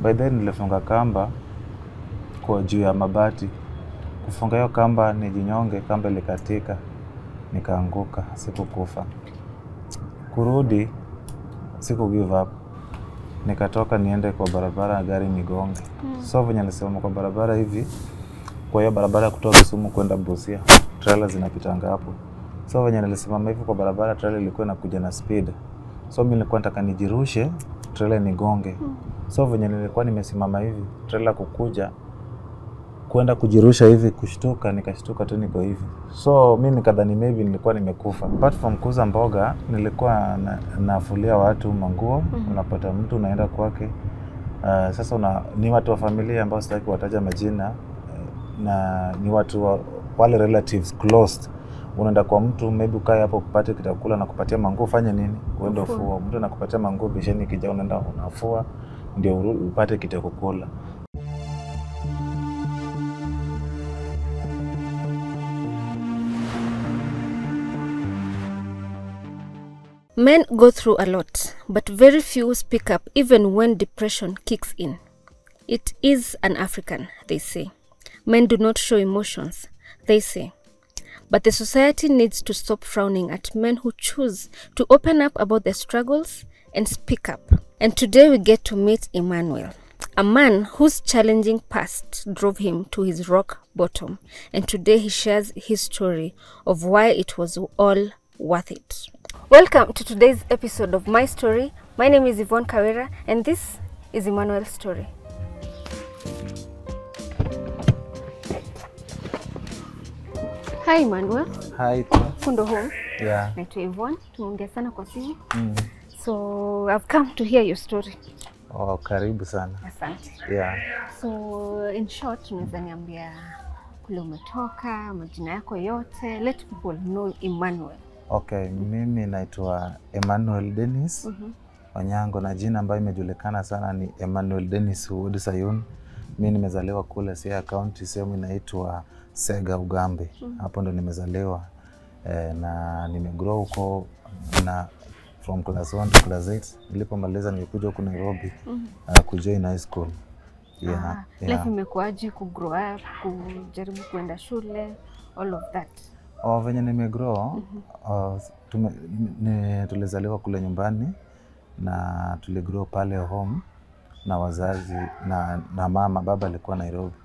By then nilifunga kamba kwa juu ya mabati. Kufunga hiyo kamba nijinyonge, kamba ilikatika, nikaanguka, sikukufa. Kurudi siku give up. Nikatoka niende kwa barabara gari nigonge. So venye nilisimama kwa barabara hivi, kwa hiyo barabara kutoka Kisumu kwenda Busia, trailer zinapitanga hapo. So venye nilisimama hivi kwa barabara, trailer ilikuwa inakuja na speed. So mimi nilikuwa nataka nijirushe, trailer nigonge. So venye nilikuwa nimesimama hivi, trailer kukuja kwenda kujirusha hivi, kushtuka, nikashtuka tu niko hivi. So mimi nikadhani maybe nilikuwa nimekufa. Apart from kuuza mboga, nilikuwa nafulia watu manguo. Unapata mtu unaenda kwake. Sasa ni watu wa familia ambao sitaki wataja majina, na ni watu wale relatives close. Unaenda kwa mtu, maybe ukae hapo kupata kitakula na kupatia manguo, fanye nini? Uende ufua. Mtu anakupatia manguo, besheni ikija unaenda unafua ndio upate kitakula. Men go through a lot, but very few speak up even when depression kicks in. It is an African, they say. Men do not show emotions, they say. But the society needs to stop frowning at men who choose to open up about their struggles and speak up. And today we get to meet Emmanuel, a man whose challenging past drove him to his rock bottom. And today he shares his story of why it was all worth it. Welcome to today's episode of My Story. My name is Yvonne Kawera and this is Emmanuel's story. Hi Emmanuel. Hi. Fundo home. Yeah. Naitwa Yvonne. Tumeongea sana kwa simu. So I've come to hear your story. Oh, karibu sana. Asante. Yeah. So in short, unaweza niambia kule umetoka, majina yako yote. Let people know Emmanuel. Okay, mimi naitwa Emmanuel Dennis Wanyango, na jina ambayo imejulikana sana ni Emmanuel Dennis Wood Sayun. Mimi nimezaliwa kule Siaya County, sehemu inaitwa Sega Ugambe. Hapo ndo nimezaliwa. Na nimegrow huko na from class 1 to class 8. Nilipomaliza nilikuja huko Nairobi kujoin high school. Yeah. Life imekuaje kugrow up, kujaribu kwenda shule, all of that? Venye nimegrow, tulizaliwa kule nyumbani na tuligrow pale home na wazazi na mama. Baba alikuwa Nairobi.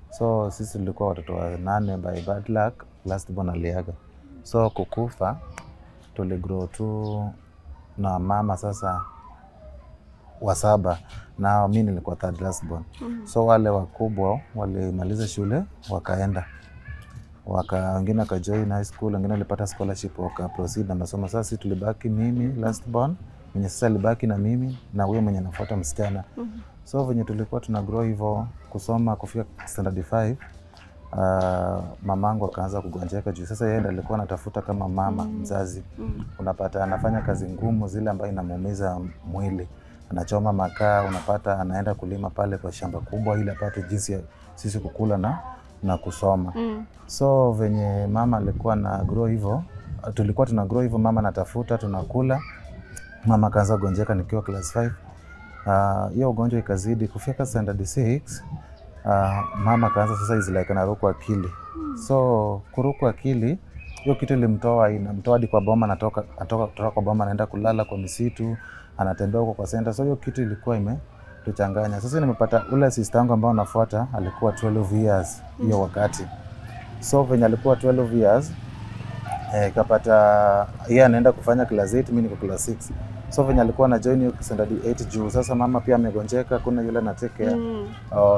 So sisi tulikuwa watoto wa 8 by bad luck, last born aliaga. So kukufa tuligrow tu na mama sasa wa 7, na mimi nilikuwa third last born. So wale wakubwa walimaliza shule wakaenda. Wengine wakajoin high school, wengine walipata scholarship wakaproceed na masomo. Sasa sisi tulibaki, mimi last born, mwenye sasa alibaki na mimi na huyo mwenye anafuata msichana. So venye tulikuwa tuna grow hivyo kusoma kufika standard 5, mamangu akaanza kugonjeka juu sasa yeye ndiye alikuwa anatafuta kama mama mzazi. Unapata anafanya kazi ngumu zile ambazo inamuumiza mwili. Anachoma makaa, unapata anaenda kulima pale kwa shamba kubwa ili apate jinsi ya sisi kukula na kusoma. So venye mama alikuwa na grow hivyo, tulikuwa tuna grow hivyo, mama anatafuta tunakula. Mama kaanza kugonjeka nikiwa class 5. Hiyo ugonjwa ikazidi kufika standard 6. Mama kaanza sasa is like anaruku akili. So kuruku akili, hiyo kitu ilimtoa hadi kwa boma, anatoka kwa boma anaenda kulala kwa misitu, anatembea huko kwa center. So hiyo kitu ilikuwa tuchanganya. Sasa nimepata ule sister yangu ambao nafuata alikuwa 12 years hiyo wakati. So venye alikuwa 12 years kapata yeye anaenda kufanya class 8, mimi niko class 6. So venye alikuwa na join hiyo standard 8 juu sasa mama pia amegonjeka, kuna yule na take care.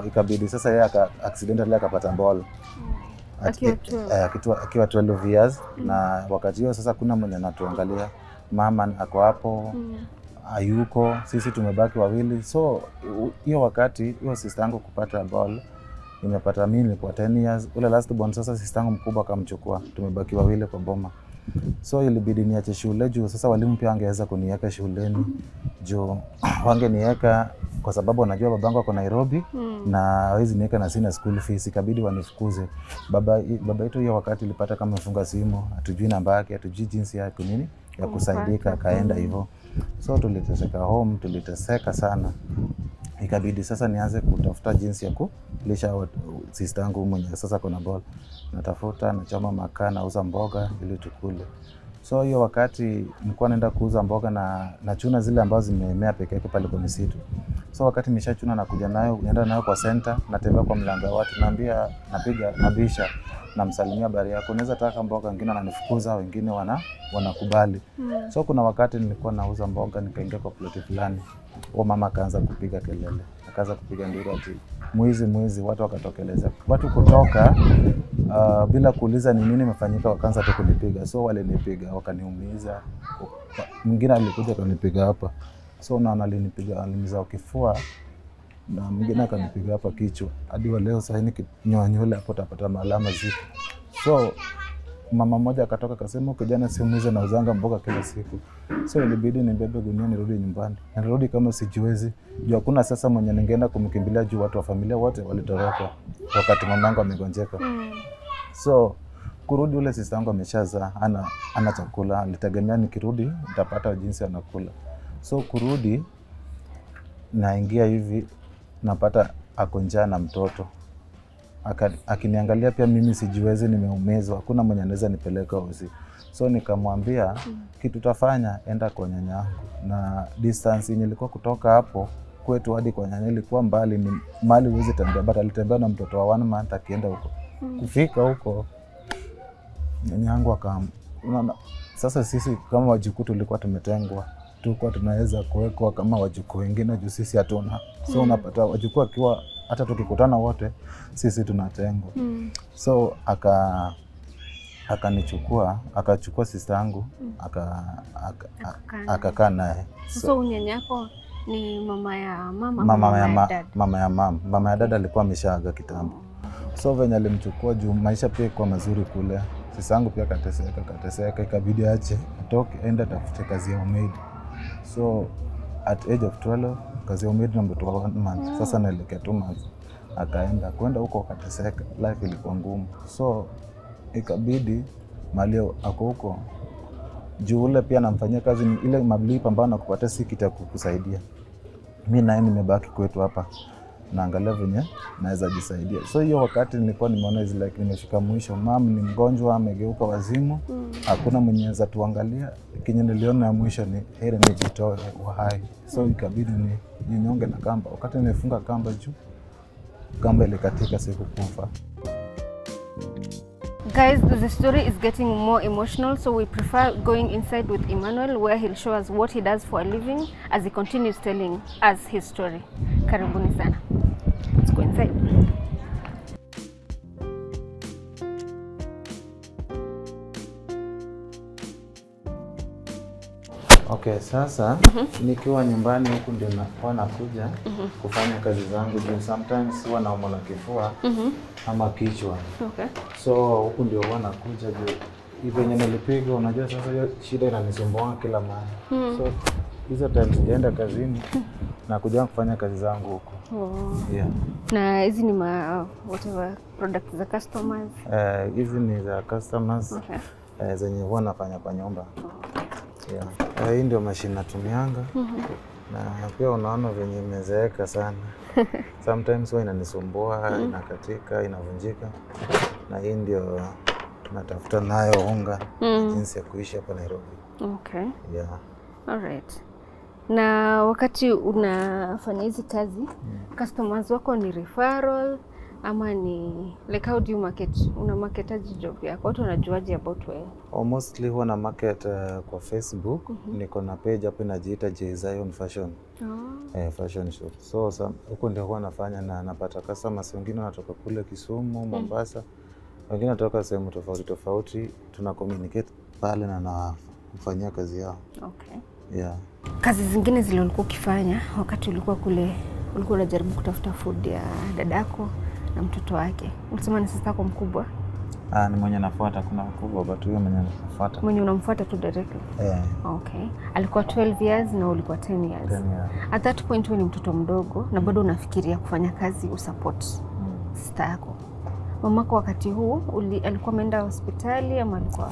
Ikabidi sasa yeye accidentally akapata ball. Akiwa 12 years. Na wakati hiyo sasa kuna mwenye anatuangalia. Mama ako hapo, hayuko, sisi tumebaki wawili. So hiyo wakati hiyo sister yangu kupata ball, nimepata mimi nilikuwa 10 years. Ule last born sasa sister yangu mkubwa akamchukua, tumebaki wawili kwa boma. So ilibidi niache shule juu sasa walimu pia wangeweza kuniweka shuleni juu wangeniweka kwa sababu wanajua babangu ako Nairobi na hawezi niweka na sina school fees, ikabidi wanifukuze. Baba yetu hiyo wakati ilipata kama mfunga simu, hatujui namba yake, hatujui jinsi yake nini ya kusaidika, akaenda hivyo. So tuliteseka home, tuliteseka sana. ikabidi sasa nianze kutafuta jinsi ya kulisha sister yangu mwenye sasa kuna ball. Natafuta, nachoma makaa, nauza mboga ili tukule. So hiyo wakati nilikuwa naenda kuuza mboga na nachuna zile ambazo zimemea peke yake pale kwa misitu. So wakati nimeshachuna nakuja nayo, naenda nayo kwa center, natembea kwa mlango wa watu, naambia, nabisha, namsalimia habari yako, unaweza taka mboga, wengine wananifukuza, wengine wanakubali. So kuna wakati nilikuwa nauza mboga, nikaingia kwa ploti fulani. Mama akaanza kupiga kelele, akaanza kupiga nduru ati mwizi, watu wakatokeleza. Watu kutoka bila kuuliza ni nini imefanyika, wakaanza tu kunipiga. So walinipiga, wakaniumiza. Mwingine alikuja akanipiga hapa. So naona alinipiga kifua, na mwingine akanipiga hapa kichwa. Hadi wa leo sasa nikinyoa nywele hapo utapata alama ziko. So mama mmoja akatoka akasema kijana si mwizi na uzanga mboga kila siku. So ilibidi nibebe gunia nirudi nyumbani. Nirudi kama sijiwezi. Juu hakuna sasa mwenye ningeenda kumkimbilia juu watu wa familia wote walitoroka wakati mamangu amegonjeka. So kurudi ule sister yangu ameshaza, ana chakula, alitegemea nikirudi nitapata jinsi anakula. So kurudi naingia hivi napata ako njaa na mtoto. Akiniangalia pia mimi sijiwezi, nimeumezwa, hakuna mwenye anaweza nipeleka hosi. So nikamwambia kitu tafanya, enda kwa nyanyangu. Na distance ilikuwa kutoka hapo kwetu hadi kwa nyanya ilikuwa mbali, ni mali huwezi tembea, but alitembea na mtoto wa 1 month akienda huko. Kufika huko nyanyangu unaona sasa sisi kama wajukuu tulikuwa tumetengwa, tulikuwa tunaweza kuwekwa kama wajukuu wengine juu sisi hatuna. So unapata wajukuu akiwa hata tukikutana wote sisi tunatengwa. So akachukua sister yangu akakaa naye. So unyanyako ni mama ya mama, mama ya dada alikuwa ameshaaga kitambo. So venye alimchukua juu maisha pia kwa mazuri kule, sister yangu pia kateseka, ikabidi aache atoke enda tafute kazi ya maid. So at age of 12 kazi ya maid na mtoto wa 1 month, sasa naelekea 2 months, kwenda huko akateseka, life ilikuwa ngumu. So ikabidi mali ako huko juu ule pia namfanyia kazi ile malipo ambayo nakupata si kitu kukusaidia. Mimi naye nimebaki kwetu hapa naangalia venye naweza jisaidia. So hiyo wakati nilikuwa nimeona is like nimefika mwisho, mama ni mgonjwa amegeuka wazimu, hakuna mwenye anaweza tuangalia. Kinyo niliona ya mwisho ni heri nijitoe uhai. So ikabidi ni nyonge na kamba. Wakati nimefunga kamba juu, kamba ilikatika, sikukufa. Guys, the story is getting more emotional, so we prefer going inside with Emmanuel where he'll show us what he does for a living as he continues telling us his story. Karibuni sana. Let's go inside. Okay, sasa nikiwa nyumbani huku ndio nakuja kufanya kazi zangu. Sometimes huwa naumwa na kifua ama kichwa. Okay. So huku ndio huwa nakuja juu hivyo yenye nilipiga, unajua sasa hiyo shida inanisumbua kila mahali. So hizo times sijaenda kazini na kuja kufanya kazi zangu huko. Yeah. Na hizi ni whatever products za customers? Hizi ni za customers. Okay. Zenye huwa nafanya kwa nyumba. Yeah. Hii ndio mashine natumianga. Na pia unaona venye imezeeka sana. Sometimes huwa inanisumbua, inakatika, inavunjika. Na hii ndio tunatafuta nayo unga jinsi ya kuishi hapa Nairobi. Okay. Yeah. Alright. Na wakati unafanya hizi kazi, customers wako ni referral ama ni like how do you market? Una marketaji job yako? Watu wanajuaje about wewe? Mostly huwa na market kwa Facebook. Niko na page hapo inajiita J Zion Fashion. Fashion shop. So huko ndio huwa nafanya na napata customers wengine wanatoka kule Kisumu, Mombasa. Wengine wanatoka sehemu tofauti, tuna communicate pale na nafanyia kazi yao. Okay. Yeah. Kazi zingine zile ulikuwa ukifanya wakati ulikuwa kule, ulikuwa unajaribu kutafuta food ya dadako na mtoto wake. Ulisema ni sister yako mkubwa? Ni mwenye nafuata, kuna mkubwa but huyo mwenye nafuata. Mwenye unamfuata tu directly? Yeah. Okay. Alikuwa 12 years na ulikuwa 10 years. 10 years. At that point wewe ni mtoto mdogo na bado unafikiria kufanya kazi usupport sister yako. Mamako wakati huu alikuwa ameenda hospitali ama alikuwa?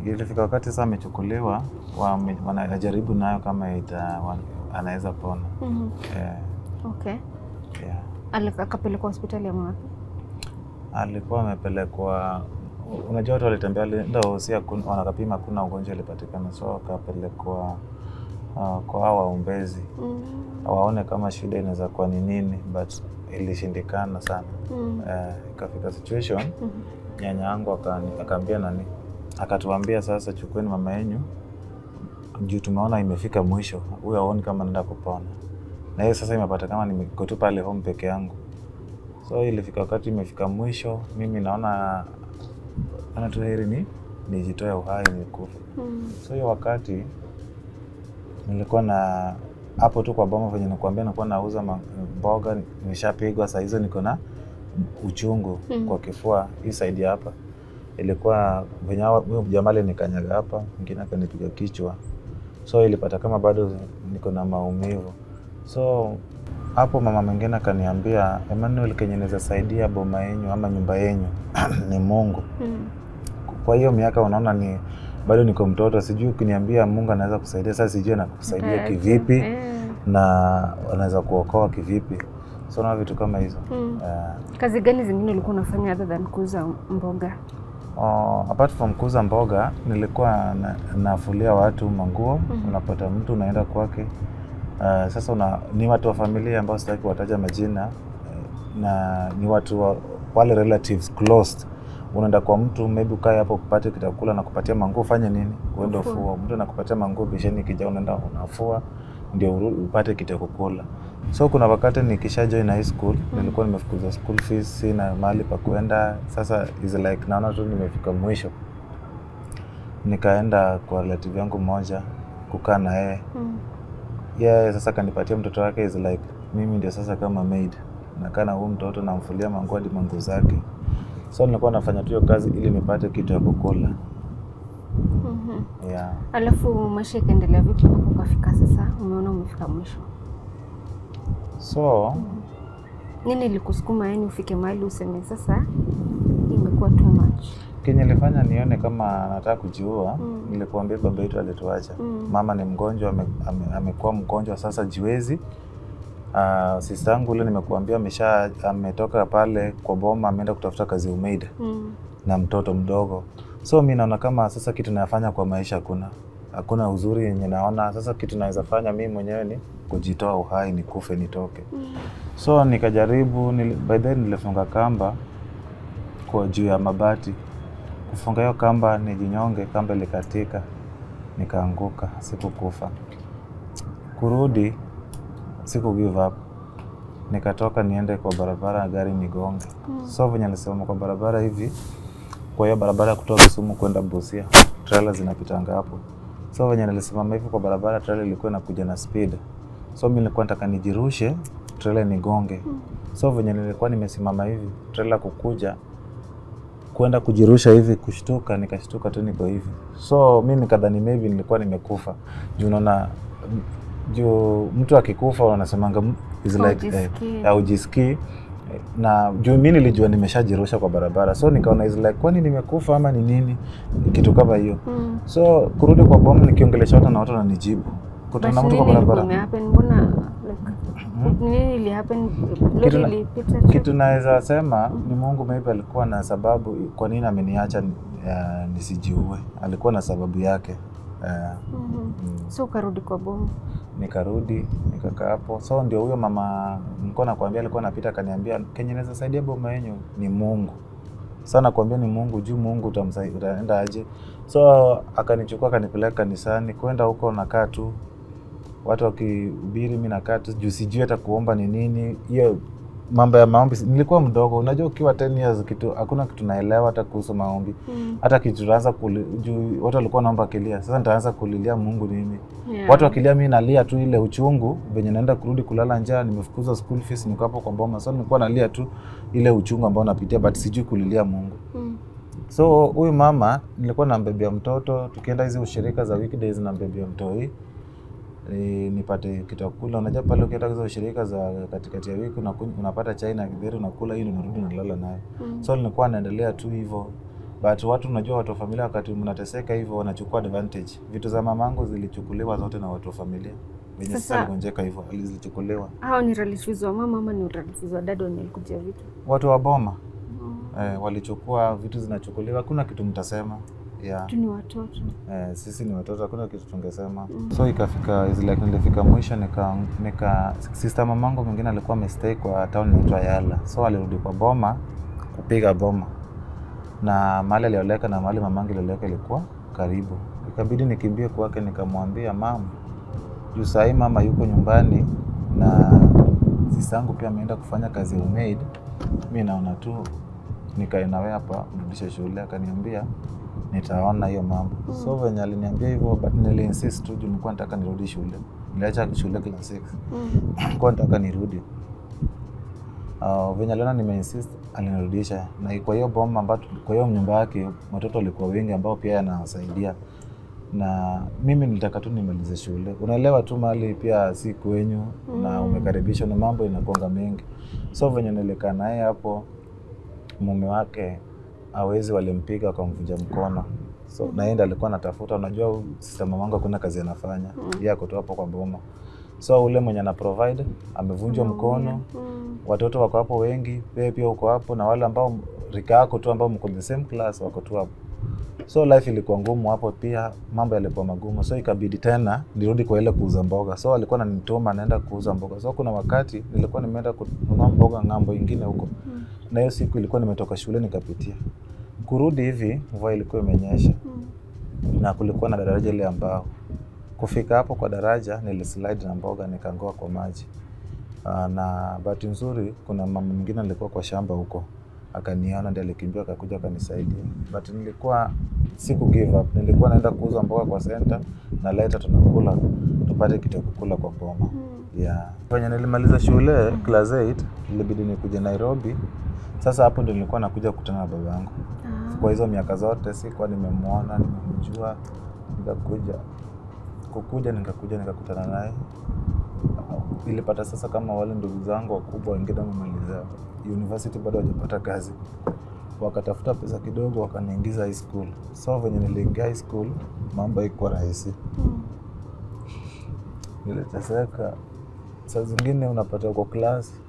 Ilifika wakati sasa amechukuliwa, wanajaribu nayo kama anaweza pona. Okay. Yeah. Akapelekwa hospitali ya wapi? Alikuwa amepelekwa, unajua watu walitembea ndio si wanakapima kuna ugonjwa ulipatikana, so akapelekwa kwa hawa waombezi. Waone kama shida inaweza kuwa ni nini, but ilishindikana sana. Ikafika situation nyanya yangu akaambia nani, akatuambia sasa chukueni mama yenu juu tumeona imefika mwisho, huyu aone kama nenda kupona. Na hiyo sasa imepata kama niko tu pale home peke yangu. So ilifika wakati imefika mwisho, mimi naona tu heri nijitoe uhai nikufe. So hiyo wakati nilikuwa na hapo tu kwa boma venye nakwambia nilikuwa nauza mboga, nimeshapigwa saa hizo niko na uchungu kwa kifua hii side hapa. Ilikuwa venye huyo jamali nikanyaga hapa, mwingine akanipiga kichwa. So ilipata kama bado niko na maumivu. So hapo mama mwingine akaniambia, Emmanuel, kenye naweza saidia boma yenu ama nyumba yenu ni Mungu. Kwa hiyo miaka unaona ni bado niko mtoto, sijui ukiniambia Mungu anaweza kusaidia, sasa sijui anakusaidia kivipi na anaweza kuokoa kivipi. So na vitu kama hizo. Kazi gani zingine ulikuwa unafanya other than kuuza mboga? Apart from kuuza mboga, nilikuwa nafulia watu manguo. Unapata mtu unaenda kwake. Sasa ni watu wa familia ambao sitaki kuwataja majina, na ni watu wale relatives close. Unaenda kwa mtu, maybe ukae hapo kupata kitakula na kupatia manguo, fanye nini? Uende ufua. Mtu anakupatia manguo, bisheni kija unaenda unafua ndio upate kitakula. So kuna wakati nikisha join high school, nilikuwa nimefukuza school fees, sina mahali pa kuenda. Sasa is like naona tu nimefika mwisho. Nikaenda kwa relative yangu mmoja kukaa na yeye. Sasa kanipatia mtoto wake, is like mimi ndio sasa kama maid. Nakaa na huyu mtoto namfulia manguo hadi manguo zake. So nilikuwa nafanya tu hiyo kazi ili nipate kitu ya kukula. Alafu maisha ikaendelea vipi mpaka ukafika sasa umeona umefika mwisho? So nini ilikusukuma yani ufike mahali useme sasa imekuwa too much? Kenye nilifanya nione kama nataka kujiua, nilipoambia baba yetu alituacha. Mama ni mgonjwa, amekuwa mgonjwa sasa jiwezi. Sister yangu ile nimekuambia ametoka pale kwa boma ameenda kutafuta kazi umeida na mtoto mdogo. So mimi naona kama sasa kitu nafanya kwa maisha hakuna uzuri yenye naona. Sasa kitu naweza fanya mimi mwenyewe ni kujitoa uhai, nikufe nitoke. So nikajaribu, by then nilifunga kamba kwa juu ya mabati. Kufunga hiyo kamba nijinyonge, kamba ilikatika, nikaanguka, sikukufa. Kurudi siku give up. Nikatoka niende kwa barabara, gari nigonge. So venye nilisema kwa barabara hivi, kwa hiyo barabara kutoka Kisumu kwenda Busia, trailer zinapitanga hapo. So venye nilisimama hivi kwa barabara, trailer ilikuwa inakuja na speed. So mimi nilikuwa nataka nijirushe, trailer nigonge. So venye nilikuwa nimesimama hivi, trailer kukuja kwenda kujirusha hivi, kushtuka, nikashtuka tu niko hivi. So mimi nikadhani maybe nilikuwa nimekufa. Juu mtu akikufa wanasemanga is like haujisikii. Na juu mimi nilijua nimeshajirusha kwa barabara. So nikaona is like kwani nimekufa ama ni nini? Kitu kama hiyo. So kurudi kwa bomu nikiongelesha watu na watu wananijibu. Kutana mtu kwa barabara. Nini ili happen? Kitu naweza sema ni Mungu maybe alikuwa na sababu kwa nini ameniacha nisijiue. Alikuwa na sababu yake. So ukarudi kwa bomu? Nikarudi, nikakaa hapo. So ndio huyo mama nilikuwa nakwambia alikuwa anapita akaniambia kenye naweza saidia boma yenu ni Mungu. Sasa nakwambia ni Mungu, juu Mungu utaenda aje. So akanichukua akanipeleka kanisani, kwenda huko nakaa tu. Watu wakihubiri mimi nakaa tu, juu sijui hata kuomba ni nini. Hiyo mambo ya maombi nilikuwa mdogo. Unajua ukiwa 10 years hakuna kitu naelewa hata kuhusu maombi. Hata kitu tunaanza juu watu walikuwa naomba kilia. Sasa nitaanza kulilia Mungu nini? Watu wakilia mimi nalia tu ile uchungu, venye naenda kurudi kulala njaa, nimefukuza school fees, niko hapo kwa boma. So nilikuwa nalia tu ile uchungu ambao napitia, but sijui kulilia Mungu. So huyu mama nilikuwa nambebea mtoto, tukienda hizo ushirika za weekdays nambebea mtoi. Nipate kitu kula. Unajua pale ukienda hizo ushirika za katikati ya wiki unapata chai na githeri unakula, hiyo unarudi unalala nayo. So nilikuwa naendelea tu hivyo. But watu unajua watu wa familia wakati mnateseka hivyo wanachukua advantage. Vitu za mamangu zilichukuliwa zote na watu wa familia. Venye sasa aligonjeka hivyo alizichukuliwa. Hao ni relatives wa mama ama ni relatives wa dad wenye kuja vitu? Watu wa boma. Walichukua vitu zinachukuliwa, hakuna kitu mtasema. Yeah. Tu ni watoto. Sisi ni watoto, hakuna kitu tungesema. So ikafika nilifika mwisho sister mamangu mwingine alikuwa amestay kwa town inaitwa Yala. So alirudi kwa boma kupiga boma. Na mahali alioleka na mahali mamangu alioleka ilikuwa karibu. Ikabidi nikimbie kwake nikamwambia mama, juu saa hii mama yuko nyumbani na sisangu pia ameenda kufanya kazi ya maid. Mimi naona tu nikae nawe hapa nirudishe shule. Akaniambia nitaona hiyo mambo. So venye aliniambia hivyo, but niliinsist tu juu nilikuwa nataka nirudi shule. Niliacha shule class 6. Nilikuwa nataka nirudi. Venye aliona nimeinsist alinirudisha. Na kwa hiyo boma ambapo kwa hiyo nyumba yake watoto walikuwa wengi ambao pia anawasaidia. Na mimi nilitaka tu nimalize shule. Unaelewa tu mahali pia si kwenyu na umekaribishwa na mambo inakuanga mengi. So venye nilikaa naye hapo, mume wake hawezi, walimpiga wakamvunja mkono. So naenda alikuwa anatafuta, unajua sister mamangu hakuna kazi anafanya. Yeye ako tu hapo kwa boma. So ule mwenye ana provide amevunjwa mkono. Watoto wako hapo wengi, wewe pia uko hapo na wale ambao rika yako tu ambao mko the same class wako tu hapo. So life ilikuwa ngumu hapo pia, mambo yalikuwa magumu. So ikabidi tena nirudi kwa ile kuuza mboga. So alikuwa ananituma naenda kuuza mboga. So kuna wakati nilikuwa nimeenda kununua mboga ng'ambo ingine huko. Na hiyo siku ilikuwa nimetoka shule nikapitia. Kurudi hivi mvua ilikuwa imenyesha. Na kulikuwa na daraja ile ambao. Kufika hapo kwa daraja nilislide na mboga nikaanguka kwa maji. Na bahati nzuri kuna mama mwingine alikuwa kwa shamba huko. Akaniona ndiye alikimbia akakuja akanisaidia. But nilikuwa siku give up. Nilikuwa naenda kuuza mboga kwa center na later tunakula tupate kitu kukula kwa boma. Yeah. Venye nilimaliza shule class 8 ilibidi nikuje Nairobi. Sasa hapo ndio nilikuwa nakuja kukutana na babangu. Kwa hizo miaka zote sikuwa nimemuona, nimemjua. Nikakuja nikakutana naye. Nilipata sasa kama wale ndugu zangu wakubwa wengine wamemaliza university bado hawajapata kazi. Wakatafuta pesa kidogo wakaniingiza high school. So venye niliingia high school mambo haikuwa rahisi. Niliteseka. Saa zingine unapata uko class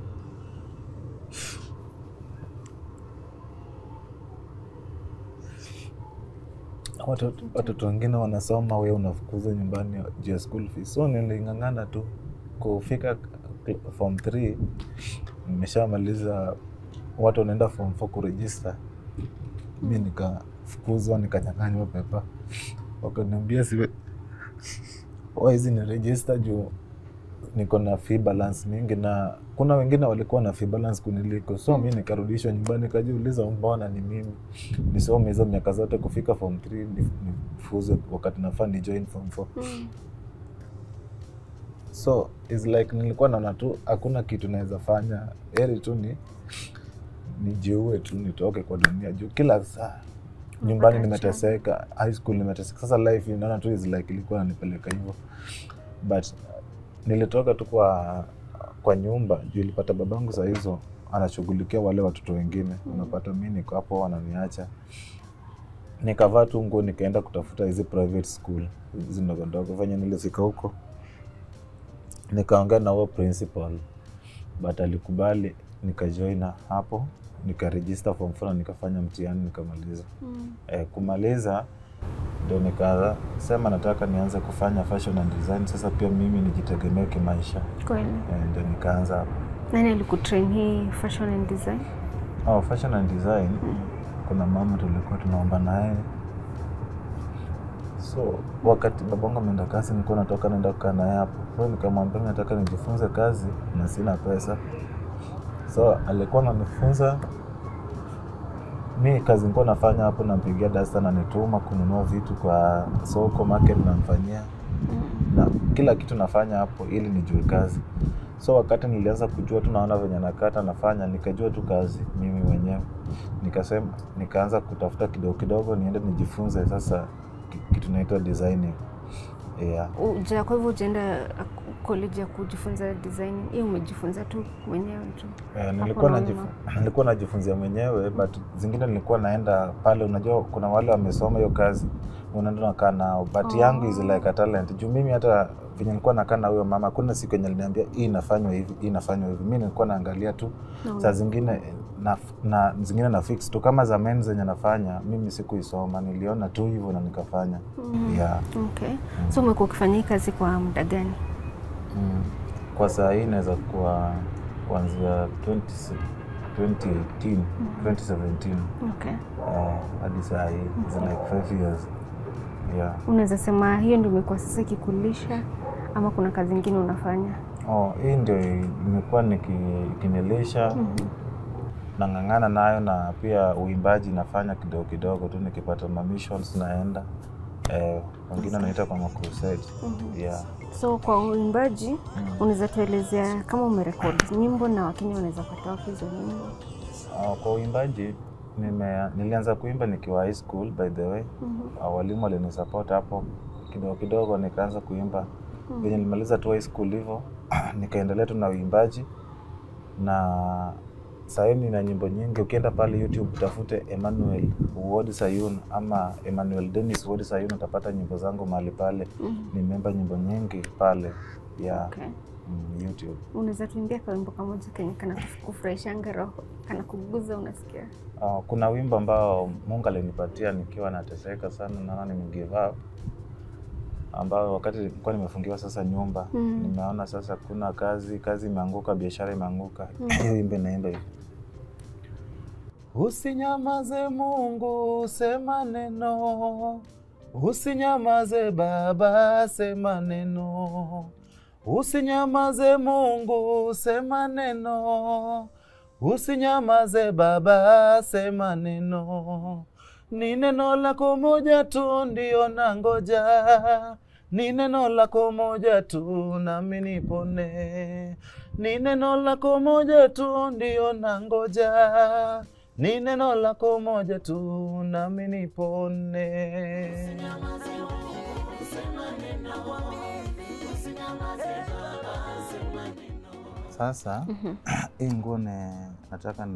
watoto wengine wanasoma, wewe unafukuzwa nyumbani juu ya school fees. So niling'ang'ana tu kufika form 3 nimeshamaliza, watu wanaenda form 4 kuregister. Mimi nikafukuzwa nikanyang'anywa pepa. Wakaniambia siwe hizi ni register juu niko na fee balance mingi na kuna wengine walikuwa na fee balance kuniliko. So mimi nikarudishwa nyumbani nikajiuliza mbona ni mimi nisome hizo miaka zote kufika form 3 nifuzwe wakati nafaa ni join form 4. So it's like nilikuwa naona tu hakuna kitu naweza fanya, heri tu nijiue tu nitoke kwa dunia juu kila saa nyumbani nimeteseka, high school nimeteseka. Sasa life inaona tu is like ilikuwa inanipeleka hivyo. But nilitoka tu kwa nyumba juu ilipata babangu saa hizo anashughulikia wale watoto wengine. Unapata mimi niko hapo wananiacha. Nikavaa tu nguo nikaenda kutafuta hizi private school hizi ndogo ndogo. Venye nilifika huko nikaongea na huyo principal, but alikubali nikajoin hapo, nikaregister form 4 na nikafanya mtihani nikamaliza. Kumaliza ndio nikasema nataka nianze kufanya fashion and design. Sasa pia mimi nijitegemee kimaisha. Kweli. Ndio nikaanza hapo. Nani alikutrain hii fashion and design? Fashion and design. Kuna mama tulikuwa tunaomba naye. So wakati babangu ameenda kazi nilikuwa natoka naenda kukaa naye hapo. So nikamwambia nataka nijifunze kazi na sina pesa. So alikuwa ananifunza. Mimi kazi nilikuwa nafanya hapo, nampigia dasta na nituma kununua vitu kwa soko market namfanyia. Na kila kitu nafanya hapo ili nijue kazi. So wakati nilianza kujua tu naona venye nakata nafanya, nikajua tu kazi mimi mwenyewe. Nikasema nikaanza kutafuta kidogo kidogo niende nijifunze sasa kitu inaitwa designing. Yeah. Kwa hivyo unaenda college ya kujifunza design? Hiyo umejifunza tu mwenyewe tu? Nilikuwa najifunzia mwenyewe, but zingine nilikuwa naenda pale, unajua kuna wale wamesoma hiyo kazi, unaenda unakaa nao, but yangu is like a talent. Juu mimi hata venye nilikuwa nakaa na huyo mama, kuna siku yenye aliniambia hii inafanywa hivi, hii inafanywa hivi. Mimi nilikuwa naangalia tu, saa zingine zingine na fix tu kama za men zenye nafanya, mimi sikuisoma, niliona tu hivyo na nikafanya. Yeah. Okay. So umekuwa ukifanya kazi kwa muda gani? Kwa saa hii inaweza kuwa kuanzia 2018, 2017. Okay. Hadi saa hii is like 5 years. Yeah. Unaweza sema hiyo ndio imekuwa sasa ikikulisha ama kuna kazi nyingine unafanya? Hii ndio imekuwa nikinilisha. Nang'ang'ana nayo, na pia uimbaji nafanya kidogo kidogo tu, nikipata missions naenda. Wengine wanaita kwa crusade. Yeah. So kwa uimbaji unaweza tuelezea kama umerekodi nyimbo na Wakenya wanaweza kupata wapi hizo nyimbo? Kwa uimbaji nilianza kuimba nikiwa high school, by the way. Walimu walinisupport hapo kidogo kidogo, nikaanza kuimba. Venye nilimaliza tu high school hivyo, nikaendelea tu na uimbaji. Na sasa nina nyimbo nyingi. Ukienda pale YouTube utafute Emmanuel Ward Sayun ama Emmanuel Dennis Ward Sayun, utapata nyimbo zangu mahali pale. Nimeimba nyimbo nyingi pale. Yeah. Okay. YouTube. Unaweza tuimbia kwa wimbo kimoja kenye kana kufurahisha roho, kana kuguza unasikia? Kuna wimbo ambao Mungu alinipatia nikiwa nateseka sana, naona nime-give up, ambao wakati nilikuwa nimefungiwa sasa nyumba, nimeona sasa kuna kazi imeanguka, biashara imeanguka. Hiyo wimbo naimba hivi: usinyamaze Mungu, sema neno. Usinyamaze Baba, sema neno. Usinyamaze Mungu, sema neno. Usinyamaze Baba, sema neno. Ni neno lako moja tu ndio nangoja. Ni neno lako moja tu nami nipone. Ni neno lako moja tu ndio nangoja. Ni neno lako moja tu nami nipone. Usinyamaze Mungu, sema neno. Usinyamaze Baba, sema neno. Sasa hii nguo nataka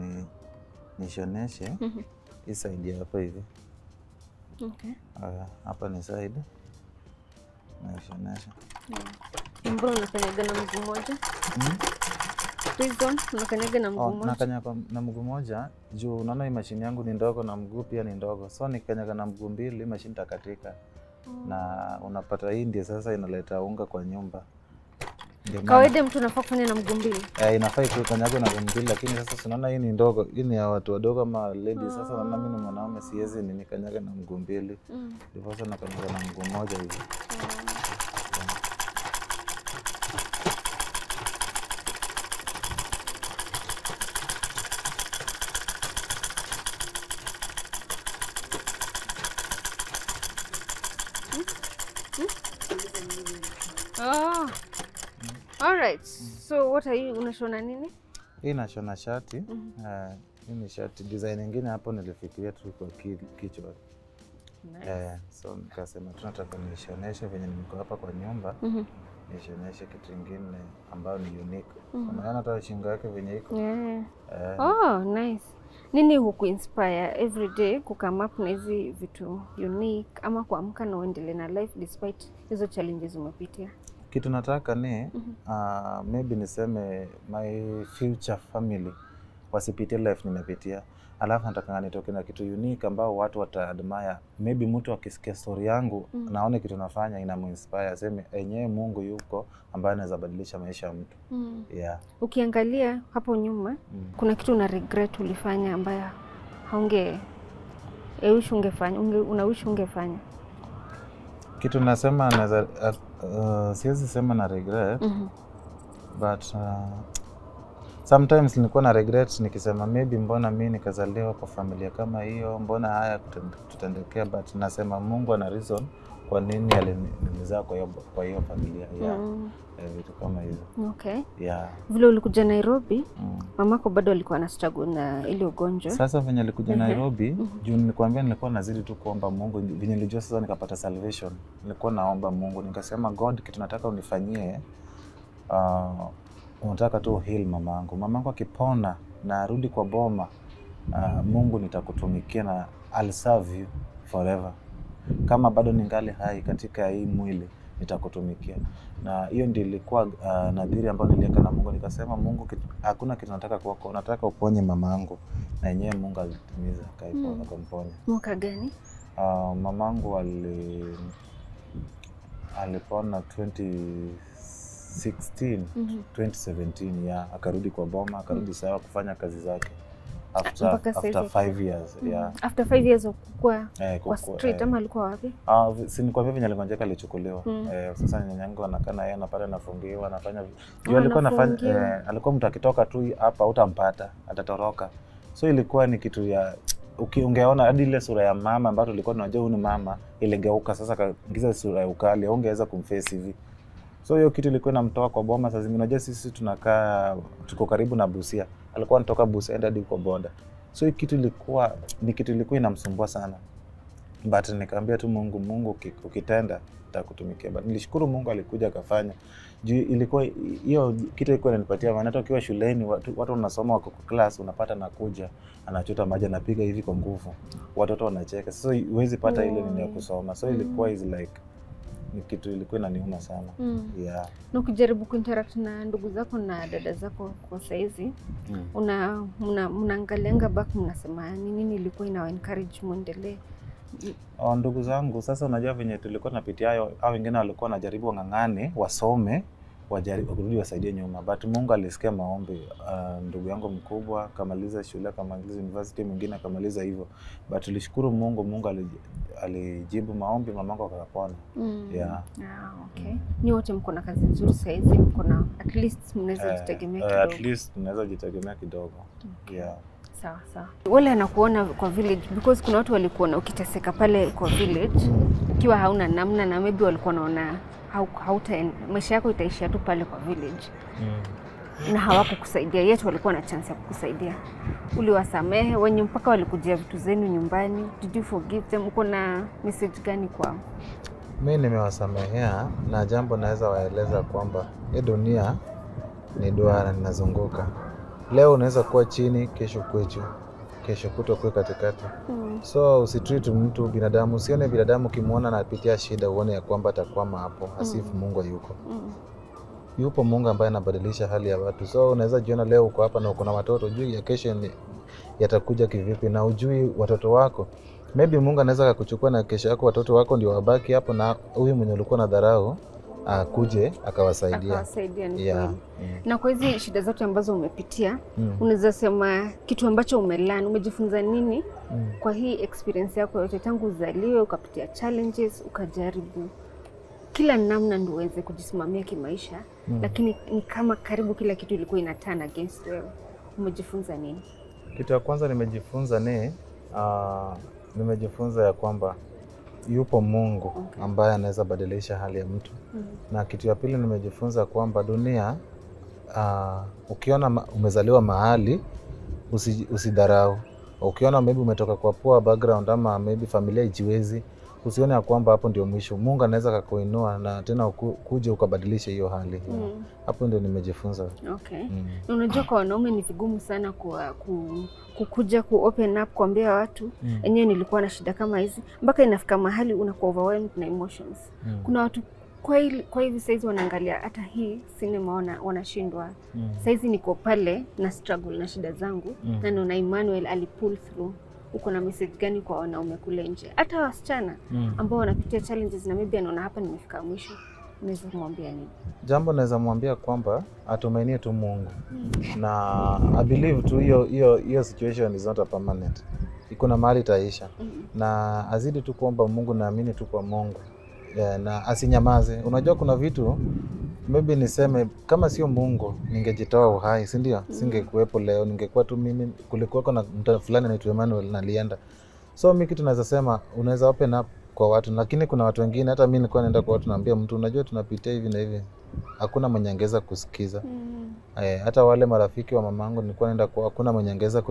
nishoneshe. Hii side hapa hivi. Okay. Hapa ni side. Naishonesha. Mbona unakanyaga na mguu mmoja? Prison, unakanyaga na mguu mmoja? Nakanyaga na mguu mmoja. Juu unaona hii mashine yangu ni ndogo na mguu pia ni ndogo. So nikanyaga na mguu mbili, mashine takatika. Na unapata hii ndio sasa inaleta unga kwa nyumba. Kawaida mtu anafaa kufanya na mguu mbili? Inafaa kukanyaga na mguu mbili, lakini sasa unaona hii ni ndogo. Hii ni ya watu wadogo ama ladies. Sasa na mimi ni mwanaume, siwezi nikanyaga na mguu mbili. Ndivyo sasa nakanyaga na mguu mmoja hivi. All right. So what are you unashona nini? Hii nashona shati. Hii ni shati. Design nyingine hapo nilifikiria tu kwa kichwa. Nice. So nikasema tunataka nishoneshe venye niko hapa kwa nyumba. Nishoneshe kitu kingine ambayo ni unique. Unaona hata shingo yake venye iko. Nice. Nini hukuinspire every day kukama up na hizi vitu unique ama kuamka na uendelee na life despite hizo challenges umepitia? Kitu nataka ni maybe niseme my future family wasipitie life nimepitia. Alafu nataka nitoke na kitu unique ambao watu wata-admire. Maybe mtu akisikia story yangu naone kitu nafanya inamuinspire, aseme enyewe Mungu yuko ambaye anaweza badilisha maisha ya mtu. Yeah. Ukiangalia hapo nyuma, kuna kitu una regret ulifanya ambayo wish ungefanya, unawish ungefanya? Kitu nasema naweza siwezi sema na regret. But sometimes nilikuwa na regret nikisema maybe mbona mimi nikazaliwa kwa familia kama hiyo, mbona haya tutendekea, but nasema Mungu ana reason kwa nini alinizaa kwa hiyo familia. Yeah. Vitu kama hizo. Okay. Yeah. Vile ulikuja Nairobi, mamako bado alikuwa na struggle na ile ugonjwa. Sasa venye alikuja Nairobi, juu nilikwambia nilikuwa nazidi tu kuomba Mungu. Venye nilijua sasa nikapata salvation, nilikuwa naomba Mungu. Nikasema God, kitu nataka unifanyie unataka tu heal mamangu. Mamangu akipona na arudi kwa boma, Mungu nitakutumikia na I'll serve you forever. Kama bado ningali hai katika hii mwili nitakutumikia. Na hiyo ndio ilikuwa nadhiri ambayo niliweka na Mungu. Nikasema Mungu, hakuna kitu nataka kwako, nataka uponye mamangu. Na yenyewe Mungu alitimiza, kaipona kumponya. Mwaka gani? Mamangu alipona 2016, 2017 ya akarudi kwa boma, akarudi sawa kufanya kazi zake. After 5 years, yeah. After 5 years kwa street ama alikuwa wapi? Si ni kwa vile nyaligonjeka alichukuliwa. Sasa nyanyangu anakana yeye anapata nafungiwa, anafanya alikuwa anafanya alikuwa mtu akitoka tu hapa utampata, atatoroka. So ilikuwa ni kitu ya ungeona hadi ile sura ya mama ambayo tulikuwa tunajua huyu ni mama, iligeuka sasa kaingiza sura ya ukali, ungeweza kumface hivi. So hiyo kitu ilikuwa inamtoa kwa boma. Sasa zingine unajua sisi tuko karibu na Busia. Alikuwa anatoka Busia hadi kwa boda. So hiyo kitu ilikuwa inamsumbua sana. But nikamwambia tu Mungu ukitenda nitakutumikia. But nilishukuru Mungu alikuja akafanya. Juu ilikuwa hiyo kitu ilikuwa inanipatia maana hata ukiwa shuleni watu wanasoma wako kwa class, unapata nakuja anachota maji anapiga hivi kwa nguvu. Watoto wanacheka. So huwezi pata ile nini ya kusoma. So ilikuwa is like ni kitu ilikuwa inaniuma sana. Yeah. Na ukijaribu kuinteract na ndugu zako na dada zako kwa saizi, mnaangalianga back, mnasema nini ilikuwa ina encourage muendelee? Ndugu zangu sasa, unajua venye tulikuwa tunapitia hayo, au wengine walikuwa wanajaribu wang'ang'ane wasome, wajaribu kurudi wasaidie nyuma. But Mungu alisikia maombi. Ndugu yangu mkubwa kamaliza shule, kamaliza university, mwingine akamaliza hivyo. But tulishukuru Mungu alijibu maombi, mamangu akapona. Yeah. Okay. Ni wote mko na kazi nzuri sasa hizi, mko na at least mnaweza jitegemea kidogo. At least tunaweza jitegemea kidogo. Yeah. Sawa. Wale anakuona kwa village, because kuna watu walikuona ukiteseka pale kwa village ukiwa hauna namna, na maybe walikuwa wanaona maisha yako itaishia tu pale kwa village. Na hawakukusaidia, yetu walikuwa na chance ya kukusaidia. Uliwasamehe wenye mpaka walikujia vitu zenu nyumbani? Did you forgive them? Uko na message gani kwao? Mimi nimewasamehea, na jambo naweza waeleza kwamba hii dunia ni duara linazunguka. Leo unaweza kuwa chini, kesho kwetu, kesho kutwa kwa katikati. So usitreat mtu binadamu, usione binadamu kimuona anapitia shida uone ya kwamba atakwama hapo. Asifu Mungu yuko. Yupo Mungu ambaye anabadilisha hali ya watu. So unaweza jiona leo uko hapa na uko na watoto, ujui ya kesho yatakuja kivipi, na ujui watoto wako. Maybe Mungu anaweza kukuchukua na kesho yako watoto wako ndio wabaki hapo, na huyu mwenye ulikuwa na dharau akuje akawasaidia. Yeah. Na kwa hizi shida zote ambazo umepitia, unaweza sema kitu ambacho umelearn, umejifunza nini kwa hii experience yako yote tangu uzaliwe ukapitia challenges, ukajaribu kila namna ndio uweze kujisimamia kimaisha, lakini ni kama karibu kila kitu ilikuwa ina turn against wewe. Umejifunza nini? Kitu ya kwanza nimejifunza nimejifunza ya kwamba yupo Mungu ambaye anaweza badilisha hali ya mtu. Na kitu ya pili nimejifunza kwamba dunia, ukiona umezaliwa mahali usidharau. Ukiona maybe umetoka kwa poor background ama maybe familia ijiwezi, usione ya kwamba hapo ndio mwisho. Mungu anaweza kukuinua na tena kuja ukabadilisha hiyo hali. Hapo ndio nimejifunza. Okay. Na unajua kwa wanaume ni vigumu sana kukuja open up kuambia watu enyewe nilikuwa na shida kama hizi, mpaka inafika mahali unakuwa overwhelmed na emotions. Kuna watu kwa hivi saizi wanaangalia hata hii sinema wanashindwa. Saizi niko pale na struggle na shida zangu, na naona Emmanuel alipull through. Uko na message gani kwa wanaume kule nje, hata wasichana ambao wanapitia challenges na maybe anaona hapa nimefika mwisho? Unaweza kumwambia nini? Jambo naweza mwambia kwamba atumainie tu Mungu. Na I believe tu hiyo situation is not a permanent. Iko na mahali itaisha. Na azidi tu kuomba Mungu, naamini tu kwa Mungu. Na asinyamaze. Unajua kuna vitu maybe niseme kama sio Mungu ningejitoa uhai, si ndio? Singekuepo leo, ningekuwa tu mimi, kulikuwa na mtu fulani anaitwa Emmanuel na alienda. So mimi kitu naweza sema, unaweza open up kwa watu, lakini kuna watu wengine, hata mimi nilikuwa naenda kwa watu naambia mtu, unajua tunapitia hivi na hivi, hakuna mwenye angeza kusikiza. Hata wale marafiki wa mamangu nilikuwa naenda kwa, hakuna mwenye angeza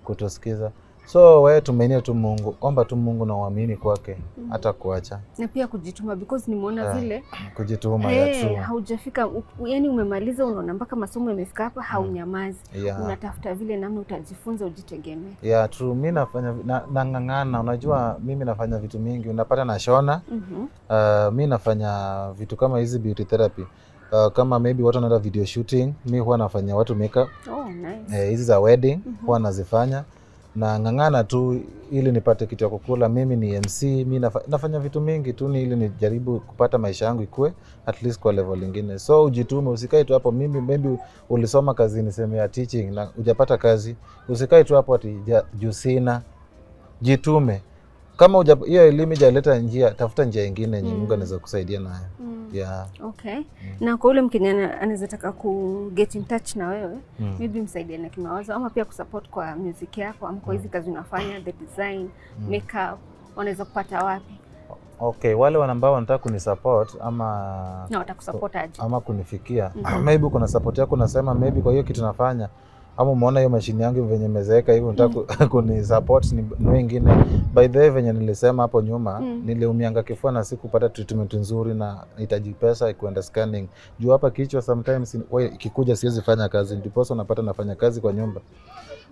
kutusikiza. So wewe tumenia tu Mungu, omba tu Mungu na uamini kwake hata kuacha. Na pia kujituma because nimeona vile kujituma ya tu. Haujafika yani umemaliza unaona mpaka masomo yamefika hapa haunyamazi. Unatafuta vile namna utajifunza ujitegemee. Yeah, true. Mimi nafanya nang'ang'ana, unajua mimi nafanya vitu mingi. Unapata na shona. Mimi nafanya vitu kama hizi beauty therapy. Kama maybe watu wanaenda video shooting, mimi huwa nafanya watu makeup. Oh, nice. Hizi za wedding huwa nazifanya. Na ng'ang'ana tu ili nipate kitu ya kukula. Mimi ni MC, mimi nafanya vitu mingi tu ni ili nijaribu kupata maisha yangu ikue at least kwa level lingine. So ujitume, usikae tu hapo. Mimi maybe ulisoma kazi niseme ya teaching na hujapata kazi. Usikae tu hapo ati juu sina. Jitume. Kama hiyo elimu haijaleta njia, tafuta njia nyingine yenye Mungu anaweza kusaidia nayo. Yeah. Okay. Na kwa ule Mkenya anaweza taka ku get in touch na wewe, maybe msaidie na kimawazo ama pia kusupport kwa music yako ama kwa hizi kazi unafanya, the design, makeup, wanaweza kupata wapi? Okay, wale ambao wanataka kunisupport ama na watakusupport aje? Ama kunifikia. Maybe kuna support yako nasema maybe kwa hiyo kitu nafanya. Ama umeona hiyo mashine yangu venye imezeeka hivyo nataka kunisupport ni wengine. By the way venye nilisema hapo nyuma, niliumianga kifua na sikupata treatment nzuri na nahitaji pesa kuenda scanning. Juu hapa kichwa sometimes ikikuja siwezi fanya kazi, ndipo unapata nafanya kazi kwa nyumba.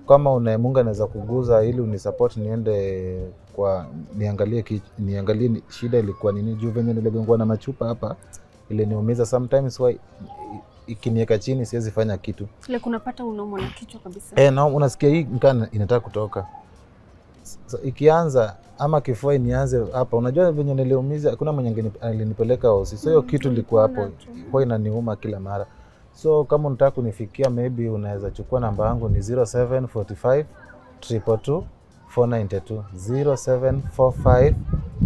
Kama Mungu anaweza kuguza ili unisupport niende kwa niangalie shida ilikuwa nini. Juu venye niligongwa na machupa hapa ile niumiza sometimes ikinieka chini siwezi fanya kitu. Ile kunapata unaumwa na kichwa kabisa. Na unasikia hii nikana inataka kutoka. So, ikianza ama kifua inianze hapa, unajua venye niliumiza hakuna mwenye alinipeleka hosi. So hiyo kitu ilikuwa hapo, kwa inaniuma kila mara. So kama unataka kunifikia maybe unaweza chukua namba yangu ni 0745 222 492 0745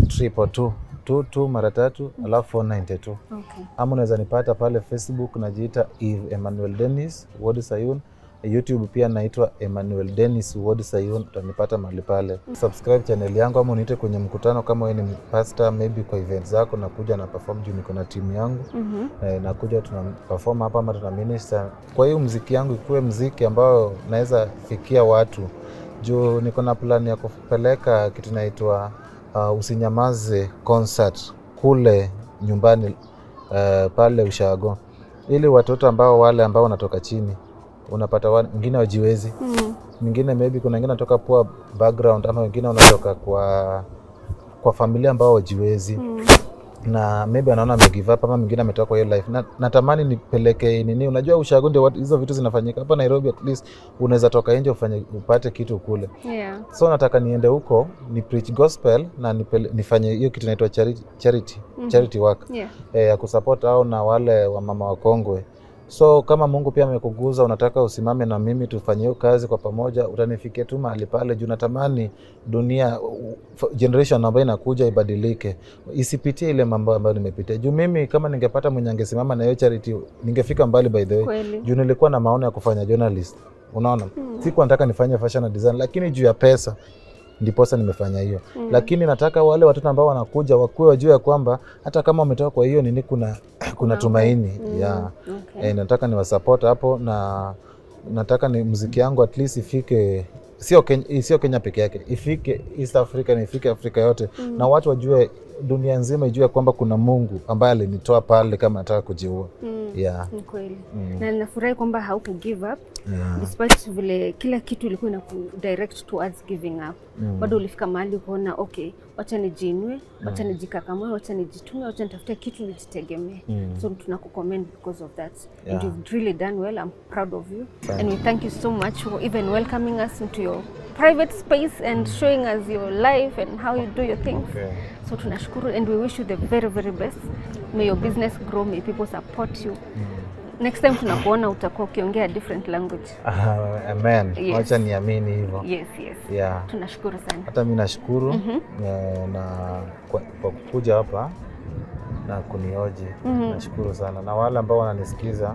222 22 mara 3 alafu 492. Okay. Ama unaweza nipata pale Facebook najiita Eve Emmanuel Dennis Ward Sayun. YouTube pia naitwa Emmanuel Dennis Ward Sayun, utanipata mahali pale. Subscribe channel yangu ama uniite kwenye mkutano kama wewe ni pastor maybe kwa events zako nakuja na perform juu niko na timu yangu. Nakuja tuna perform hapa ama tuna minister. Kwa hiyo muziki yangu ikuwe muziki ambao naweza fikia watu. Juu niko na plan ya kupeleka kitu inaitwa Usinyamaze concert kule nyumbani pale Ushago. Ili watoto ambao wale ambao wanatoka chini unapata wengine wajiwezi. Mwingine maybe kuna wengine wanatoka poor background ama wengine wanatoka kwa familia ambao wajiwezi. Na maybe anaona amegive up ama mwingine ametoka kwa hiyo life. Natamani nipeleke nini, unajua Ushago ndio hizo vitu zinafanyika. Hapa Nairobi at least unaweza toka nje upate kitu kule. So nataka niende huko ni preach gospel na nifanye hiyo kitu inaitwa charity work. Ya kusupport hao na wale wa mama wakongwe. So kama Mungu pia amekuguza unataka usimame na mimi tufanye hiyo kazi kwa pamoja, utanifikia tu mahali pale. Juu natamani dunia generation ambayo inakuja ibadilike, isipitie ile mambo ambayo nimepitia. Juu mimi kama ningepata mwenye angesimama na hiyo charity ningefika mbali by the way. Juu nilikuwa na maono ya kufanya journalist. Unaona? Sikuwa nataka nifanye fashion and design lakini juu ya pesa ndiposa nimefanya hiyo. Lakini nataka wale watoto ambao wanakuja wakuwe wajue kwamba hata kama umetoka kwa hiyo nini kuna tumaini. Nataka niwasupport hapo na nataka ni muziki yangu at least ifike sio Kenya peke yake, ifike East Africa na ifike Afrika yote. Na watu wajue, dunia nzima ijue kwamba kuna Mungu ambaye alinitoa pale kama nataka kujiua. Ni kweli. Na ninafurahi kwamba hauku give up. Despite vile kila kitu ilikuwa inakudirect towards giving up. Bado ulifika mahali ukaona okay, wacha nijiinue, wacha nijikakamue, wacha nijitume, wacha nitafute kitu nijitegemee. So tunakucommend because of that. And you've really done well. I'm proud of you. And we thank you so much for even welcoming us into your private space and showing us your life and how you do your things. So tunashukuru and we wish you the very, very best. May your business grow, may people support you. Next time tunakuona utakuwa ukiongea different language. Amen. Wacha niamini hivyo. Yes. Tunashukuru sana. Hata mimi nashukuru na kwa kuja hapa na kunioje. Nashukuru sana. Na wale ambao wananisikiza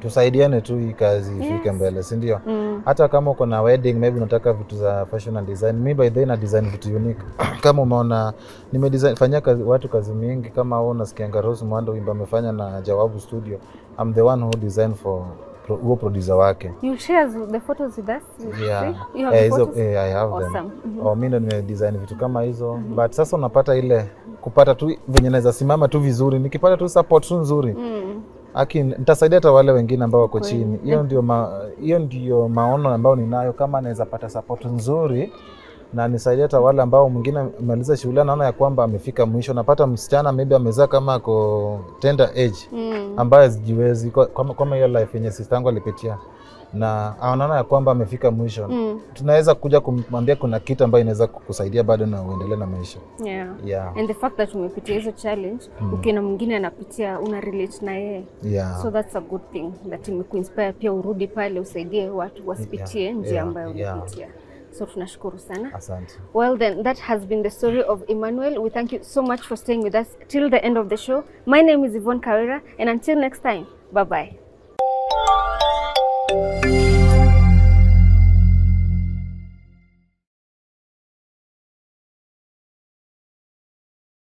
tusaidiane tu hii kazi ifike mbele, si ndio? Hata kama uko na wedding maybe unataka vitu za fashion and design, mimi by the way na design vitu unique. Kama umeona nimedesign fanya watu kazi mingi, kama wewe unasikia Rose Mwando wimbo amefanya na Jawabu Studio, I'm the one who design for huo producer wake. You share the photos with us? Yeah. You have the photos? I have awesome. them. Mimi ndo nimedesign vitu kama hizo. But sasa unapata ile kupata tu venye naweza simama tu vizuri, nikipata tu support tu nzuri. Aki nitasaidia hata wale wengine ambao wako chini. Hiyo ndio maono ambayo ninayo, kama naweza pata support nzuri na nisaidia hata wale ambao mwingine amaliza shule anaona ya kwamba amefika mwisho. Napata msichana maybe amezaa kama ako tender age ambaye hajiwezi kama hiyo life yenye sister yangu alipitia, na anaona ya kwamba amefika mwisho. Tunaweza kuja kumwambia kuna kitu ambayo inaweza kukusaidia bado na uendelee na maisha. Yeah. And the fact that umepitia hizo challenge, ukiona mwingine anapitia, una relate na yeye. So that's a good thing that imekuinspire pia urudi pale usaidie watu wasipitie njia ambayo umepitia. So tunashukuru sana. Asante. Well then, that has been the story of Emmanuel. We thank you so much for staying with us till the end of the show. My name is Yvonne Kawira, and until next time, bye-bye.